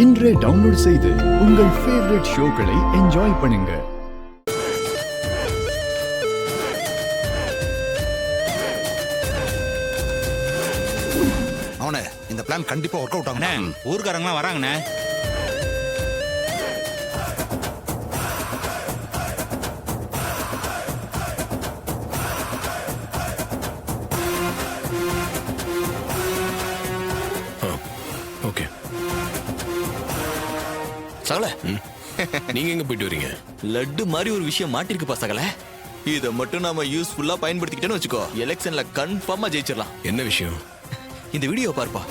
இன்றே டவுன்லோட் செய்து உங்கள் ஃபேவரட் ஷோக்களை என்ஜாய் பண்ணுங்க. அவனே இந்த பிளான் கண்டிப்பா ஒர்க் அவுட் ஆகும். ஊர்க்காரங்களாம் வராங்கண்ணே. ஓகே சகல, நீங்க எங்க போயிட்டு வரீங்க? லட்டு மாதிரி ஒரு விஷயம் மாட்டிருக்குப்பா சகல. இதை மட்டும் நாம யூஸ்ஃபுல்லா பயன்படுத்திக்கிட்டேன்னு வச்சுக்கோ, எலெக்ஷன்ல கன்ஃபார்மா ஜெயிச்சிடலாம். என்ன விஷயம்? இந்த வீடியோ பார்ப்பா.